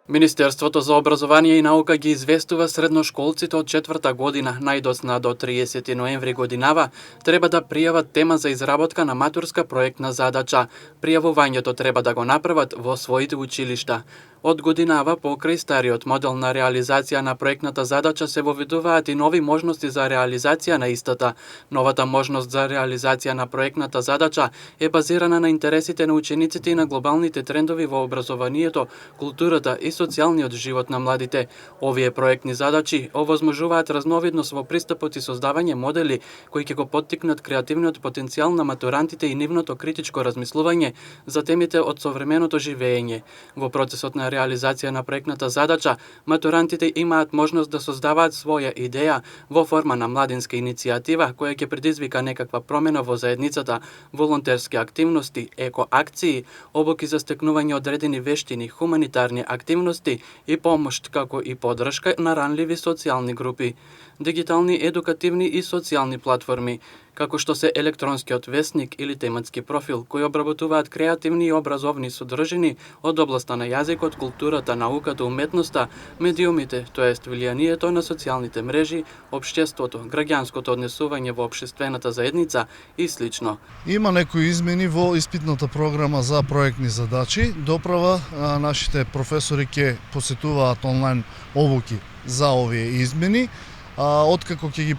Министерството за образование и наука ги известува средношколците од 4-та година, најдосна до 30 ноември годинава, треба да пријават тема за изработка на матурска проектна задача. Пријавувањето треба да го направат во своите училишта. Од годинава, покрај стариот модел на реализација на проектната задача, се воведуваат и нови можности за реализација на истата. Новата можност за реализација на проектната задача е базирана на интересите на учениците и на глобалните трендови во образованието, културата и социјалниот живот на младите. Овие проектни задачи овозможуваат разновидност во пристапот и создавање модели кои ќе го поттикнат креативниот потенцијал на матурантите и нивното критичко размислување за темите од современото живење. Во процесот на реализација на проектната задача, матурантите имаат можност да создаваат своја идеја во форма на младинска иницијатива која ќе предизвика некаква промена во заедницата, волонтерски активности, екоакции, обуки за стекнување одредени вештини, хуманитарни активности и помошт како и поддршка на ранливи социјални групи, дигитални, едукативни и социјални платформи, како што се електронскиот весник или тематски профил, кои обработуваат креативни и образовни содржини од областа на јазикот, културата, науката, уметноста, медиумите, тоест влијанието на социјалните мрежи, општеството, граѓанското однесување во општествената заедница и слично. Има некои измени во испитната програма за проектни задачи. Доправа нашите професори ќе посетуваат онлайн обуки за овие измени. Откако ќе ги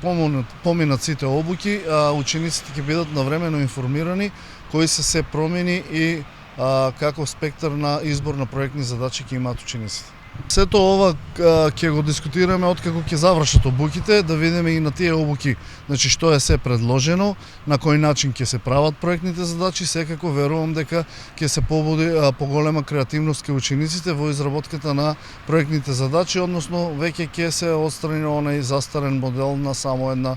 поминат сите обуки, учениците ќе бидат навремено информирани кои се промени и каков спектар на избор на проектни задачи ќе имаат учениците. Сето ова ќе го дискутираме откако ќе завршат обуките, да видиме и на тие обуки, значи што е се предложено, на кој начин ќе се прават проектните задачи. Секако верувам дека ќе се побуди поголема креативност кај учениците во изработката на проектните задачи, односно веќе ќе се отстрани онај застарен модел на само една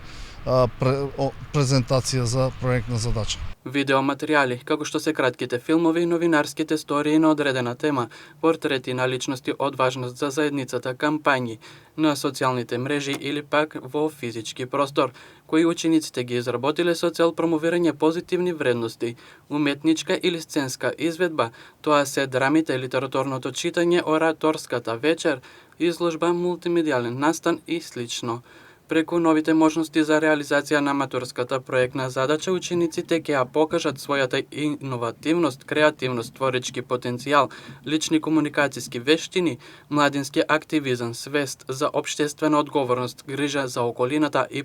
презентација за проектна задача. Видеоматеријали, како што се кратките филмови и новинарските стории на одредена тема, портрети на личности од важност за заедницата, кампањи на социјалните мрежи или пак во физички простор, кои учениците ги изработиле со цел промовирање позитивни вредности, уметничка или сценска изведба, тоа се драмите, литературното читање, ораторската вечер, изложба, мултимедијален настан и слично. Преку новите можности за реализација на матурската проектна задача, учениците ќе ја покажат својата иновативност, креативност, творечки потенцијал, лични комуникацијски вештини, младински активизам, свест за општествена одговорност, грижа за околината и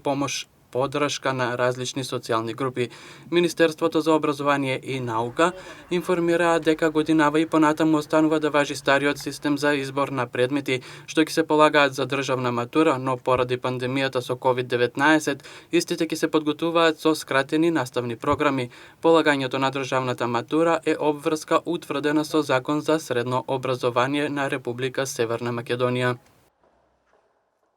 поддршка на различни социјални групи. Министерството за образование и наука информираа дека годинава и понатаму останува да важи стариот систем за избор на предмети што ќе се полагаат за државна матура, но поради пандемијата со COVID-19, истите ќе се подготуваат со скратени наставни програми. Полагањето на државната матура е обврска утврдена со Закон за средно образование на Република Северна Македонија.